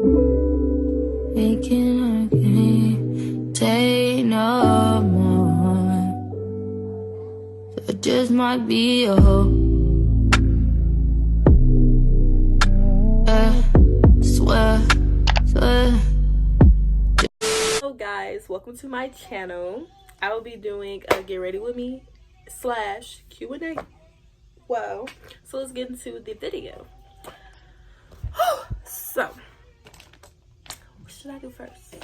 Thinking I can't take no more. So it just might be a hope. Swear. Hello guys, welcome to my channel. I will be doing a get ready with me / Q&A. Wow. So let's get into the video. So what should I do first?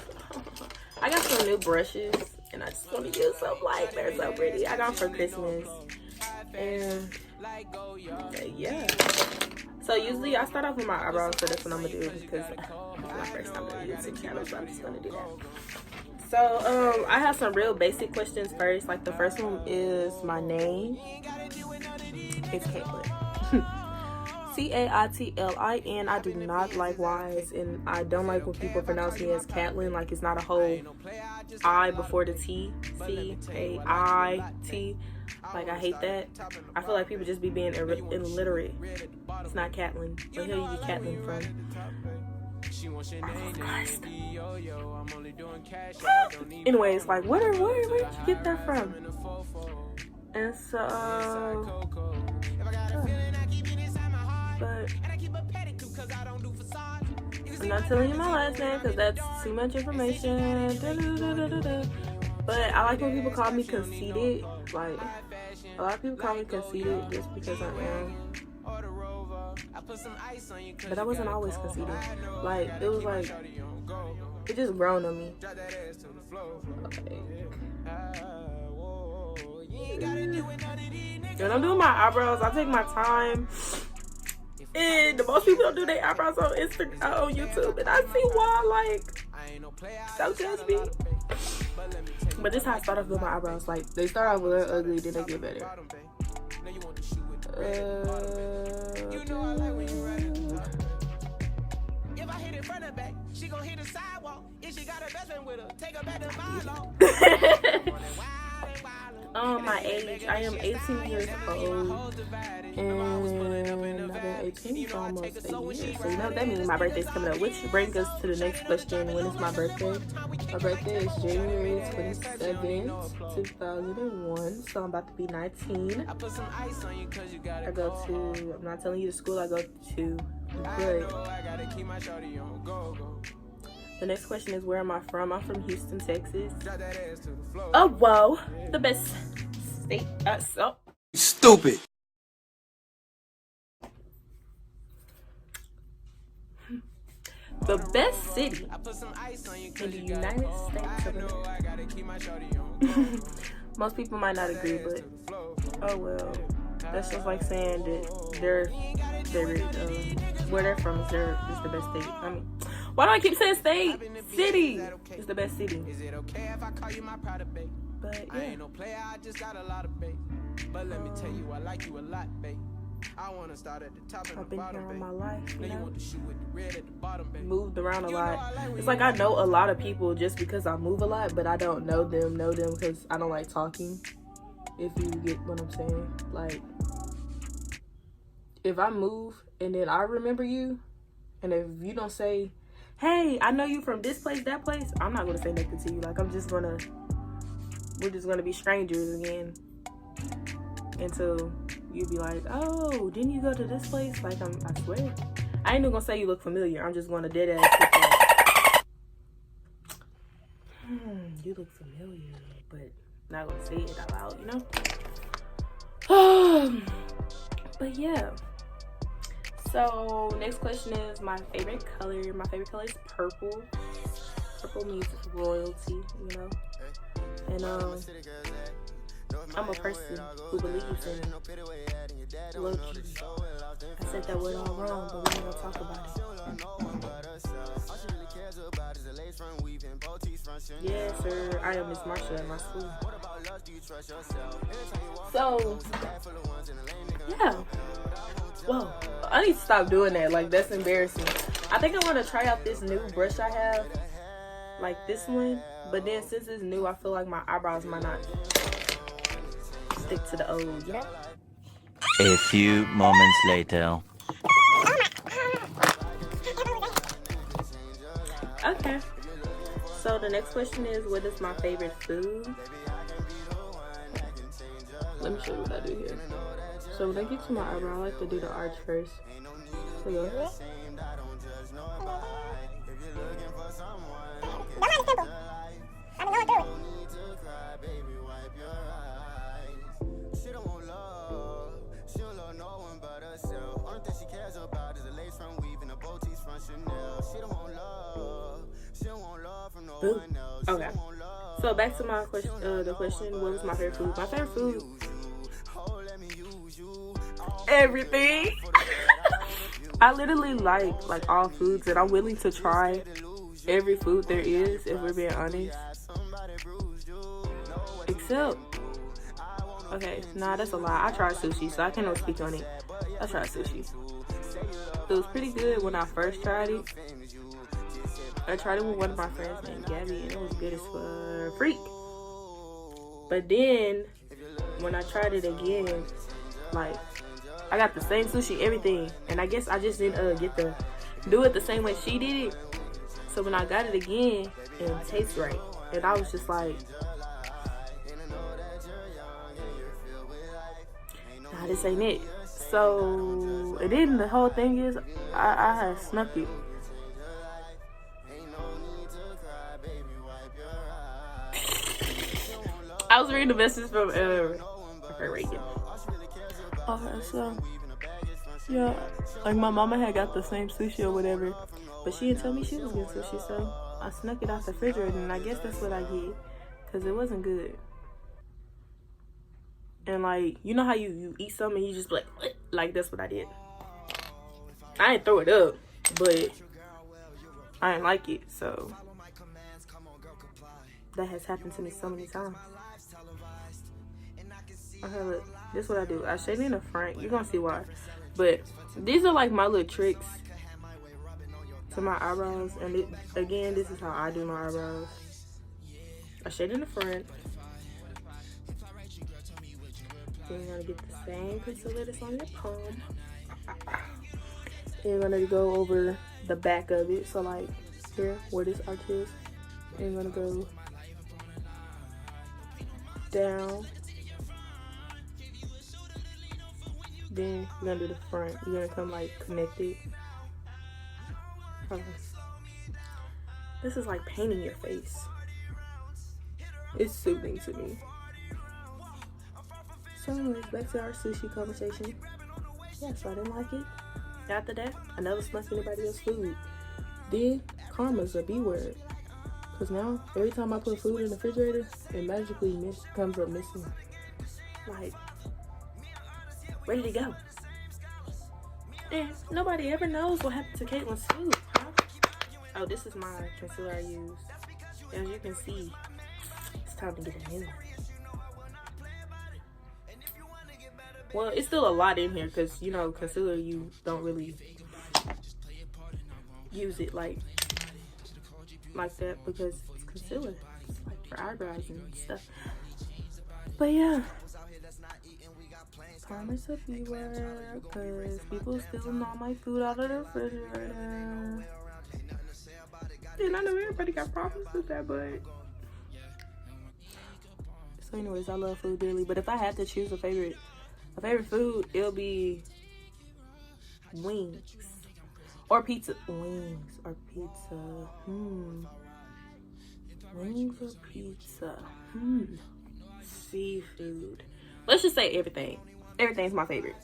I got some new brushes and I just want to use them. Like, they're so pretty. I got them for Christmas. And yeah. So usually I start off with my eyebrows, so that's what I'm gonna do because it's my first time doing a YouTube channel, so I'm just gonna do that. So I have some real basic questions first. Like, the first one is my name. It's Caitlin. Caitlin. I do not like Y's, and I don't like when people pronounce me as Catlin. Like, it's not a whole I before the T. C-A-I-T. Like, I hate that. I feel like people just be being illiterate. It's not Catlin. Where the hell you get Catlin from? Anyways, like, where did you get that from? And so, but I'm not telling you my last name because that's too much information. But I like when people call me conceited. Like, a lot of people call me conceited just because I am. But I wasn't always conceited. Like, it was like, it just grown on me. Okay. When I'm doing my eyebrows, I take my time. And the most people don't do their eyebrows on Instagram, on YouTube, and I see why. Like, don't judge me. But this is how I start off with my eyebrows. Like, they start off a little ugly, then they get better. My age, I am 18 years old, and I've been 18 for almost a year. So you know what that means. My birthday's coming up, which brings us to the next question. When is my birthday? My birthday is January 27th, 2001. So I'm about to be 19. I go to, I'm not telling you the school I go to, but the next question is, where am I from? I'm from Houston, Texas. Oh, whoa. The best state. Stupid. The best city in the United States of America. Most people might not agree, but oh well. That's just like saying that where they're from is the best state. I mean, why do I keep saying state? City is the best city. But yeah. I've been here all my life, you know? Moved around a lot. It's like I know a lot of people just because I move a lot, but I don't know them because I don't like talking. If you get what I'm saying. Like, if I move and then I remember you, and if you don't say, hey, I know you from this place, that place, I'm not gonna say nothing to you. Like, we're just gonna be strangers again until you be like, oh, didn't you go to this place? Like, I swear, I ain't even gonna say you look familiar. I'm just gonna dead ass you look familiar, but not gonna say it out loud, you know. But yeah. So next question is my favorite color. My favorite color is purple. Purple means royalty, you know. And I'm a person who believes in low-key. I said that word all wrong, but we're gonna talk about it. Yes, sir. I am Miss Marsha at my school. So, yeah. Whoa. I need to stop doing that. Like, that's embarrassing. I think I want to try out this new brush I have. Like this one. But then since it's new, I feel like my eyebrows might not stick to the old, you know? A few moments later. Okay. So the next question is, what is my favorite food? Let me show you what I do here. So when I get to my eyebrow, I like to do the arch first. So go ahead. Ooh. Okay. So back to my question. The question: what was my favorite food? My favorite food. Everything. I literally like all foods, and I'm willing to try every food there is, if we're being honest. Except, okay, nah, that's a lie. I tried sushi, so I cannot speak on it. I tried sushi. It was pretty good when I first tried it. I tried it with one of my friends named Gabby, and it was good as a freak. But then, when I tried it again, like, I got the same sushi, everything, and I guess I just didn't get to do it the same way she did it. So when I got it again, it tastes right, and I was just like, nah, this ain't it. So, and then the whole thing is, I had snuck it. I was reading the message from Reagan. Okay, so yeah, like my mama had got the same sushi or whatever, but she didn't tell me she was getting sushi, so I snuck it out the refrigerator, and I guess that's what I get, because it wasn't good. And like, you know how you eat something and you just like that's what I did. I didn't throw it up, but I didn't like it, so that has happened to me so many times. Okay, look, this is what I do. I shade in the front. You're gonna see why. But these are like my little tricks to my eyebrows. And again, this is how I do my eyebrows. I shade in the front. Then you're gonna get the same concealer that's on your palm. And you're gonna go over the back of it. So like here, where this arch is. And you're gonna go down. Then you're gonna do the front. You're gonna come like connected. This is like painting your face. It's soothing to me. So anyways, back to our sushi conversation. Yeah, so I didn't like it. After that, I never snuck anybody else's food. Then karma's a B word. Cause now every time I put food in the refrigerator, it magically comes up missing. Like, where did it go? And nobody ever knows what happened to Caitlin's food, huh? Oh, this is my concealer I use. As you can see, it's time to get a new one. Well, it's still a lot in here because, you know, concealer, you don't really use it like that because it's concealer. It's like for eyebrows and stuff. But yeah. Karma's a B word because people stealing all my food out of the refrigerator. And I know everybody got problems with that, but so anyways, I love food dearly. But if I had to choose a favorite food, it'll be wings or pizza. Wings or pizza. Wings or pizza. Seafood. Let's just say everything. Everything's my favorite.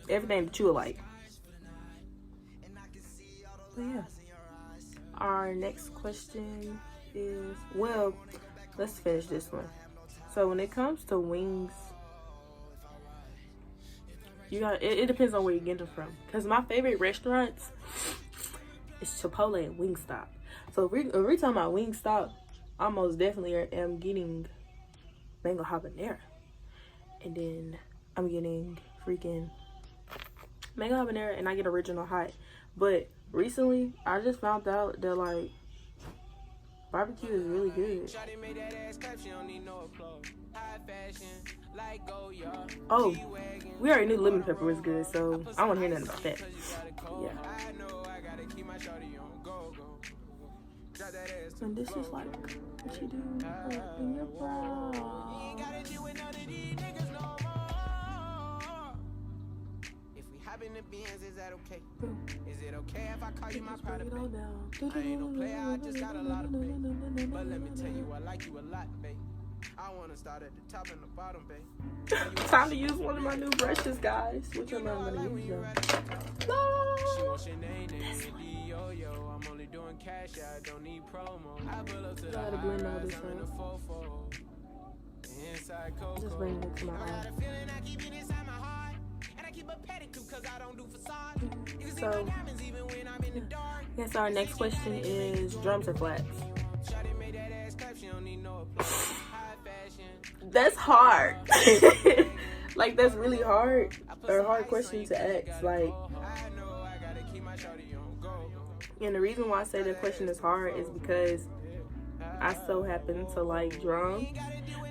Everything that you would like. But yeah. Our next question is, well, let's finish this one. So when it comes to wings, you got it depends on where you're getting them from. Because my favorite restaurants is Chipotle and Wingstop. So if we're talking about Wingstop, I most definitely am getting mango habanero. And then I'm getting freaking mango habanero, and I get original hot. But recently, I just found out that like barbecue is really good. Oh, we already knew lemon pepper was good, so I don't want to hear nothing about that. Yeah. And this is like what you do in your brow. Is that okay? Is it okay if I call you my pride, babe? I ain't no player, I just got a lot of babe. But let me tell you, I like you a lot, babe. I wanna start at the top and the bottom, babe. Time to use one of my new brushes, guys. Which one am I gonna use though? I'm only doing cash, I don't need promo. I pull up to the gotta blend all this out. Just bring it to my eye. So, yes, our next question is drums or flats? That's hard. Like, that's really hard. Or a hard question to ask. Like, and the reason why I say that question is hard is because I so happen to like drums.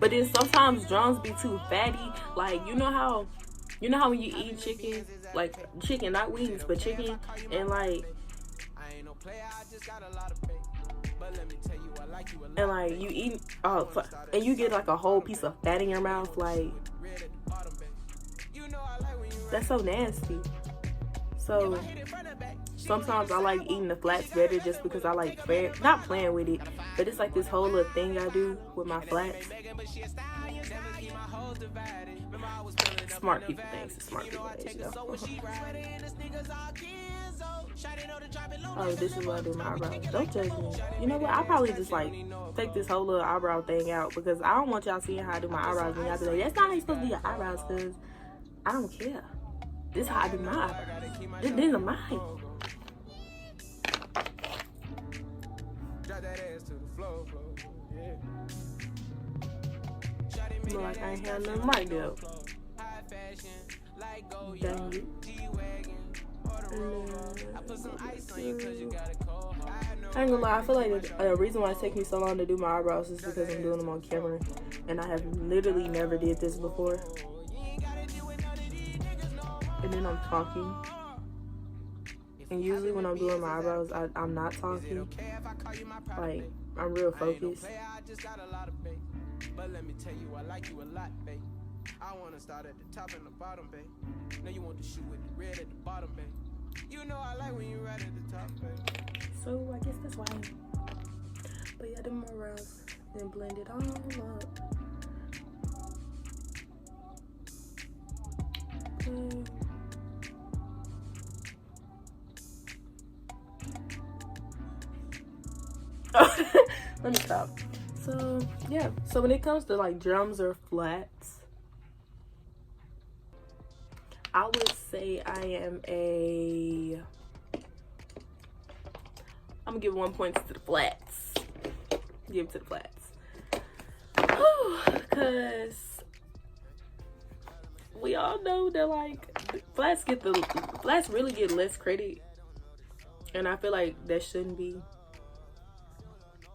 But then sometimes drums be too fatty. Like, you know how when you eat chicken, like chicken, not wings, but chicken, and like you eat, and you get like a whole piece of fat in your mouth, like that's so nasty. So sometimes I like eating the flats better just because I like not playing with it, but it's like this whole little thing I do with my flats. Smart people things. Smart people things, you know? Oh, this is what I do with my eyebrows. Don't judge me. You know what? I'll probably just like take this whole little eyebrow thing out because I don't want y'all seeing how I do my eyebrows and y'all be like, that's not how you supposed to do your eyebrows, because I don't care. This is how I do my eyebrows. These are mine. Look like I ain't had nothing right there. Dang it. I ain't gonna lie, I feel like the reason why it takes me so long to do my eyebrows is because I'm doing them on camera, and I have literally never did this before. And then I'm talking, and usually when I'm doing my eyebrows, I'm not talking. Like, I'm real focused. But let me tell you, I like you a lot, babe. I wanna start at the top and the bottom, babe. Now you want to shoot with the red at the bottom, babe. You know I like when you right at the top, babe. So I guess that's why. But yeah, do my brows, then blend it all up. Let me stop. So yeah, so when it comes to like drums or flats, I would say I'm gonna give 1 point to the flats. Give it to the flats. Because we all know that like flats really get less credit, and I feel like that shouldn't be.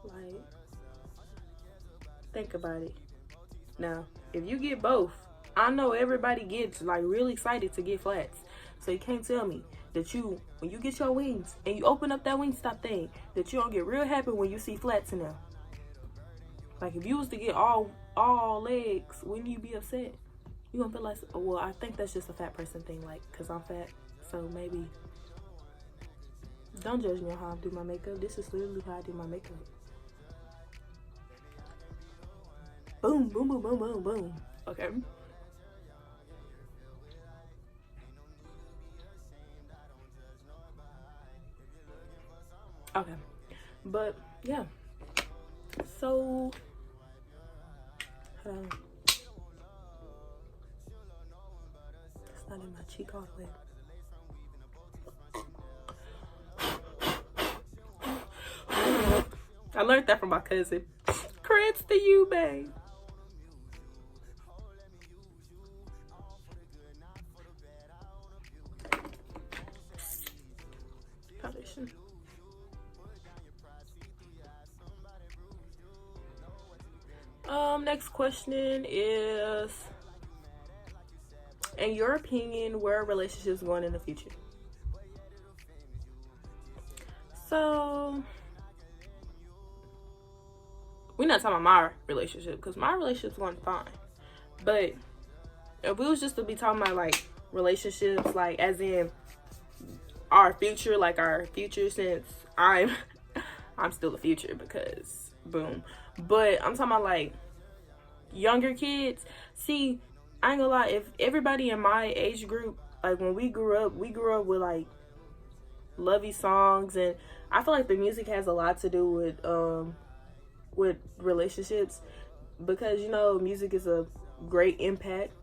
Like, think about it. Now, if you get both, I know everybody gets like really excited to get flats. So you can't tell me that when you get your wings and you open up that Wingstop thing, that you don't get real happy when you see flats in there. Like, if you was to get all legs, wouldn't you be upset? You gonna feel like, well, I think that's just a fat person thing, like, cause I'm fat. So maybe, don't judge me on how I do my makeup. This is literally how I do my makeup. Boom, boom, boom, boom, boom, boom. Okay. Okay. But, yeah. So, hold on. It's not in my cheek all the way. I learned that from my cousin. Creds to you, babe. Foundation. Next question is, in your opinion, where are relationships going in the future? So we're not talking about my relationship, because my relationship's going fine. But if we was just to be talking about like relationships, like as in our future, like our future, since I'm still the future because boom. But I'm talking about like younger kids. See, I ain't gonna lie, if everybody in my age group, like when we grew up with like lovey songs, and I feel like the music has a lot to do with relationships, because you know music is a great impact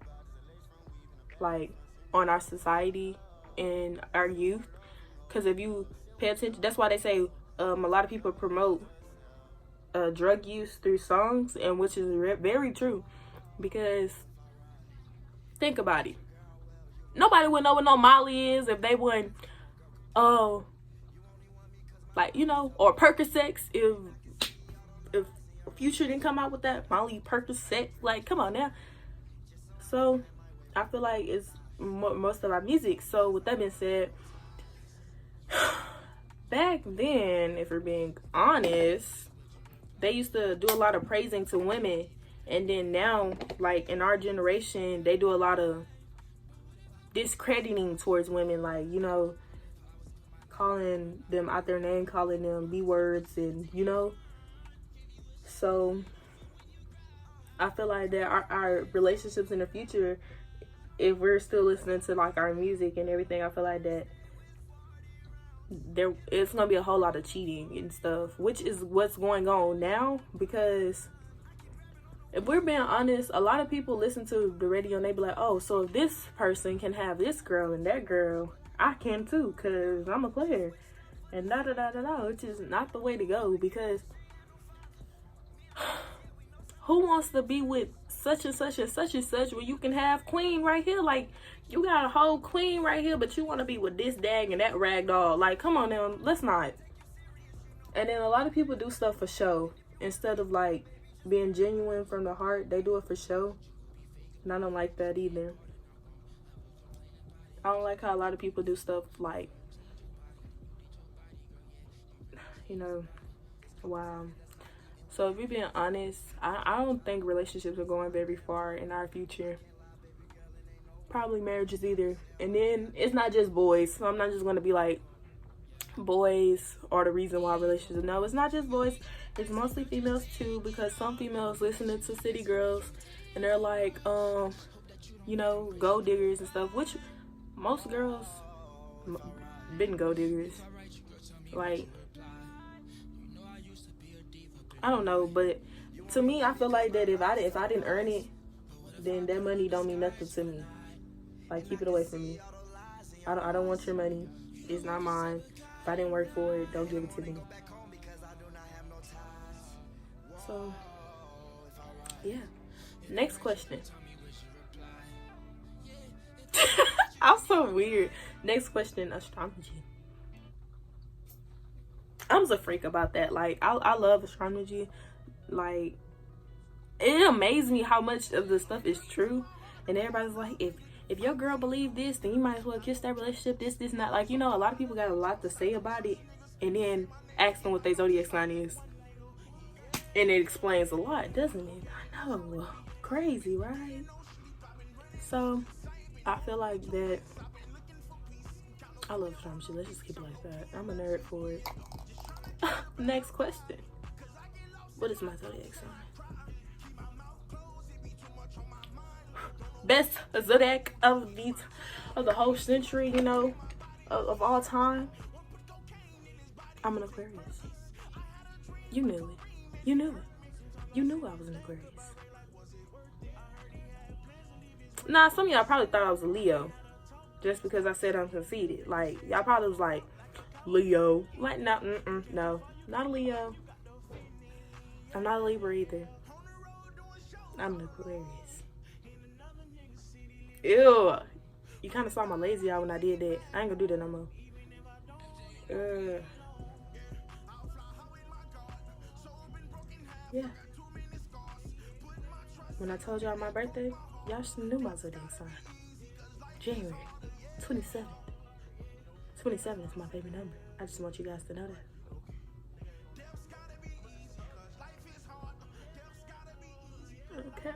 like on our society and our youth. Because if you pay attention, that's why they say a lot of people promote drug use through songs, and which is very true. Because think about it, nobody would know what no Molly is if they wouldn't like, you know, or Percocets, if Future didn't come out with that Molly Percocet. Like, come on now. So I feel like it's most of our music. So with that being said, back then, if we're being honest, they used to do a lot of praising to women, and then now, like in our generation, they do a lot of discrediting towards women, like, you know, calling them out their name, calling them B words, and you know. So I feel like that our relationships in the future, if we're still listening to like our music and everything, I feel like that it's gonna be a whole lot of cheating and stuff, which is what's going on now. Because if we're being honest, a lot of people listen to the radio and they be like, oh, so if this person can have this girl and that girl, I can too, because I'm a player, and da da da da da, which is not the way to go. Because who wants to be with such and such and such and such when you can have queen right here? Like, you got a whole queen right here, but you want to be with this dag and that rag doll. Like, come on now, let's not. And then a lot of people do stuff for show instead of like being genuine from the heart. They do it for show, and I don't like that either. I don't like how a lot of people do stuff like, you know, wow. So if we're being honest, I don't think relationships are going very far in our future. Probably marriages either. And then it's not just boys. So I'm not just going to be like, boys are the reason why relationships. No, it's not just boys. It's mostly females too, because some females listening to City Girls and they're like, you know, gold diggers and stuff, which most girls been gold diggers. Like, I don't know, but to me, I feel like that if I didn't earn it, then that money don't mean nothing to me. Like, keep it away from me. I don't want your money. It's not mine. If I didn't work for it, don't give it to me. So, yeah. Next question. I'm so weird. Next question, astrology. I'm just a freak about that. Like, I love astrology. Like, it amazes me how much of the stuff is true. And everybody's like, if your girl believe this, then you might as well kiss that relationship, this, not. Like, you know, a lot of people got a lot to say about it. And then ask them what their zodiac sign is. And it explains a lot, doesn't it? I know. Crazy, right? So, I feel like that. I love astrology. Let's just keep it like that. I'm a nerd for it. Next question. What is my zodiac sign? Best zodiac of the whole century, you know, of all time. I'm an Aquarius. You knew it. You knew it. You knew I was an Aquarius. Nah, some of y'all probably thought I was a Leo, just because I said I'm conceited. Like, y'all probably was like, Leo. Like, no, no, not a Leo. I'm not a Libra either. I'm an Aquarius. Ew. You kind of saw my lazy eye when I did that. I ain't gonna do that no more. Yeah. When I told y'all my birthday, y'all should knew my zodiac sign. January 27th. 27 is my favorite number. I just want you guys to know that. Okay.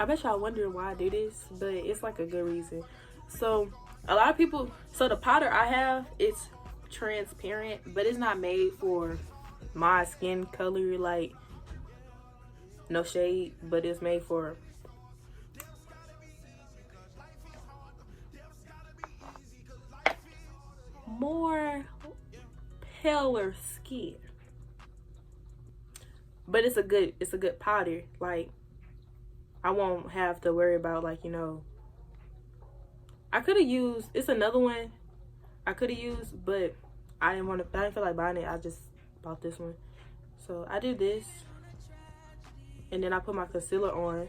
I bet y'all wondering why I do this, but it's like a good reason. So a lot of people, so the powder I have, it's transparent, but it's not made for my skin color, like no shade, but it's made for more paler skin. But it's a good powder. Like, I won't have to worry about, like, you know, I could have used, it's another one I could have used, but I didn't feel like buying it. I just bought this one. So I do this, and then I put my concealer on,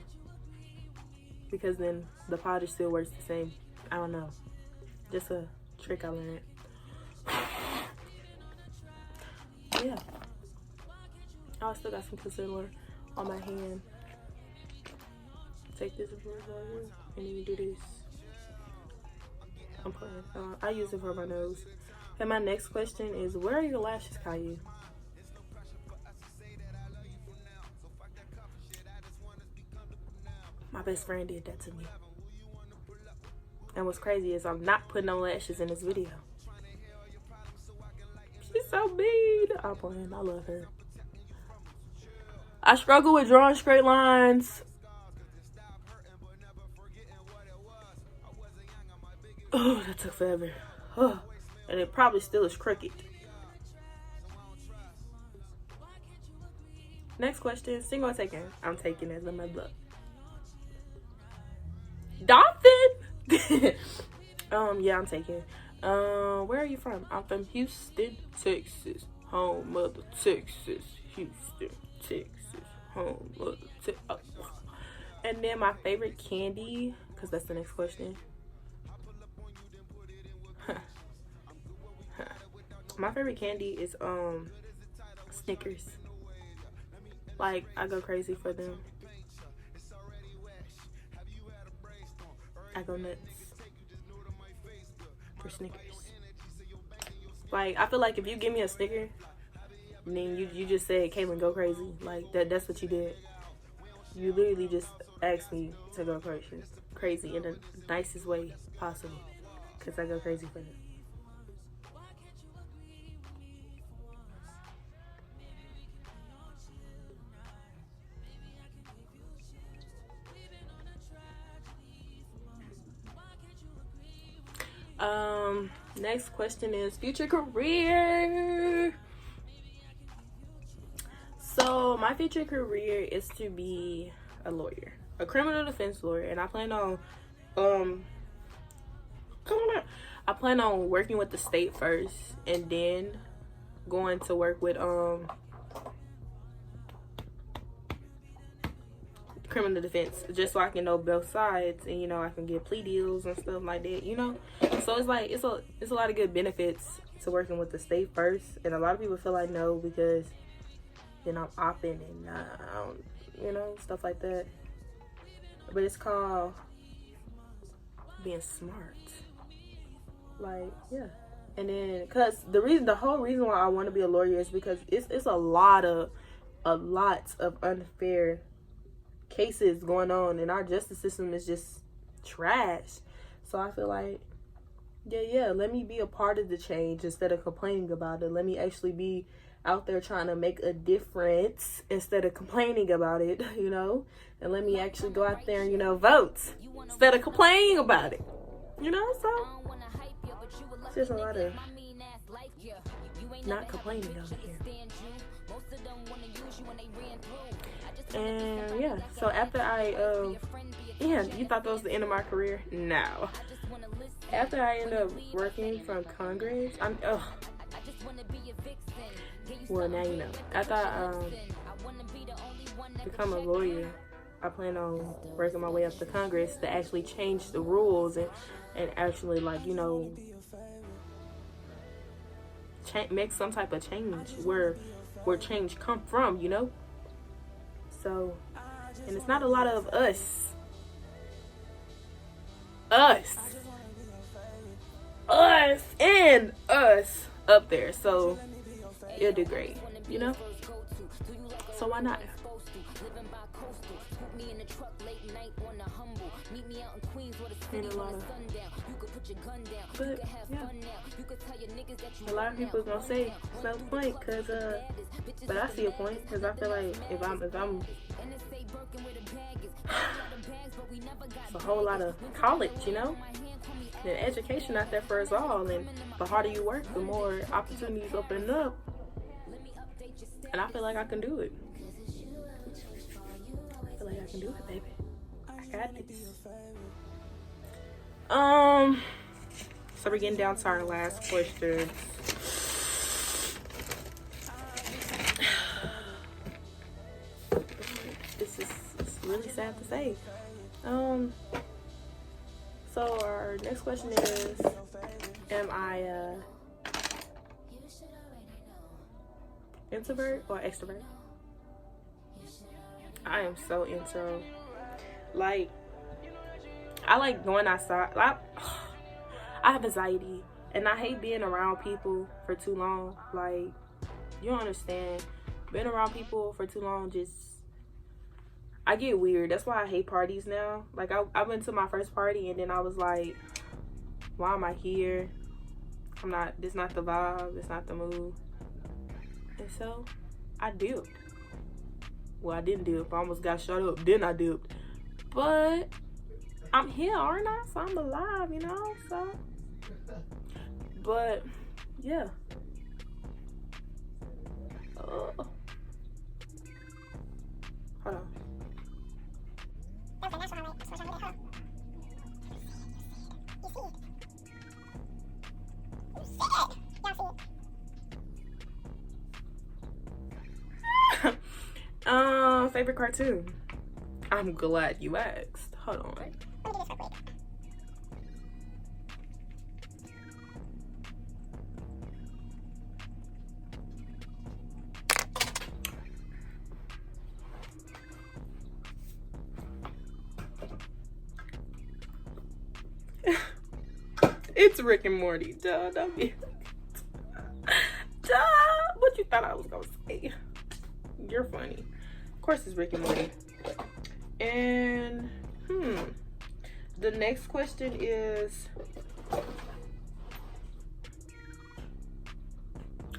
because then the powder still works the same. I don't know, just a trick I learned. Yeah, I still got some concealer on my hand. Take this before and then you do this. I'm playing. I use it for my nose. And my next question is, where are your lashes, Caillou? My best friend did that to me. And what's crazy is I'm not putting on lashes in this video. She's so mean. I'm playing. I love her. I struggle with drawing straight lines. Oh, that took forever. Oh, and it probably still is crooked. Next question. Single or taken? I'm taking it. Let me look. Dolphin. Yeah, I'm taking. Where are you from? I'm from Houston, Texas. Home of the Texas. Houston, Texas. Home of the Texas. And then my favorite candy, because that's the next question. My favorite candy is Snickers. Like, I go crazy for them. I go nuts for Snickers. Like, I feel like if you give me a Snicker, then you just said, Caitlin, go crazy. Like, that's what you did. You literally just asked me to go crazy in the nicest way possible, because I go crazy for them. Next question is future career. So my future career is to be a lawyer, a criminal defense lawyer, and I plan on working with the state first, and then going to work with criminal defense, just so I can know both sides, and you know, I can get plea deals and stuff like that, you know. So it's like it's a lot of good benefits to working with the state first, and a lot of people feel like no, because then I'm opping and you know, stuff like that. But it's called being smart. Like, yeah. And then, cause the whole reason why I want to be a lawyer is because it's a lot of unfair cases going on, and our justice system is just trash. So I feel like, yeah, let me be a part of the change instead of complaining about it. Let me actually be out there trying to make a difference instead of complaining about it, you know. And let me actually go out there and, you know, vote instead of complaining about it, you know. So it's just a lot of not complaining out here. And yeah, so after you thought that was the end of my career? No. After I end up working from Congress, well, now you know. After I become a lawyer, I plan on working my way up to Congress to actually change the rules and actually, like, you know, make some type of change where change come from, you know. So, and it's not a lot of us us and us up there, so you'll do great, you know? So why not? And a lot of, but yeah, a lot of people gonna say it's no point, cause but I see a point, cause I feel like if I'm it's a whole lot of college, you know, and education out there for us all, and the harder you work, the more opportunities open up, and I feel like I can do it. I feel like I can do it, baby. I got this. So we're getting down to our last question. It's really sad to say. So our next question is, am I introvert or extrovert? I am so intro. Like, I like going outside. I have anxiety, and I hate being around people for too long. Like, you don't understand. Being around people for too long, I get weird. That's why I hate parties now. Like, I went to my first party, and then I was like, why am I here? This not the vibe. It's not the mood. And so, I dipped. Well, I didn't dip. I almost got shut up. Then I dipped. But I'm here, aren't I? So I'm alive, you know? So, but, yeah. Hold on. Favorite cartoon? I'm glad you asked. Hold on. It's Rick and Morty. Duh, don't be. Duh. What you thought I was gonna say? You're funny. Of course, it's Rick and Morty. And the next question is,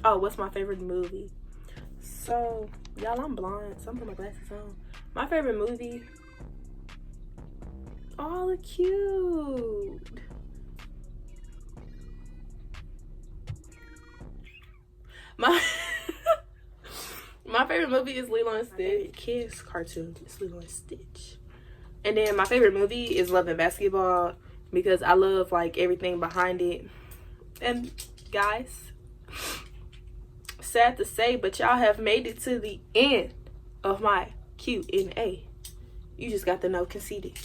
what's my favorite movie? So, y'all, I'm blind, so I'm putting my glasses on. My favorite movie, oh, cute. My favorite movie is Lilo and Stitch. Kids cartoon is Lilo and Stitch. And then my favorite movie is Love and Basketball, because I love like everything behind it. And guys, sad to say, but y'all have made it to the end of my Q&A. You just got to know Conceited.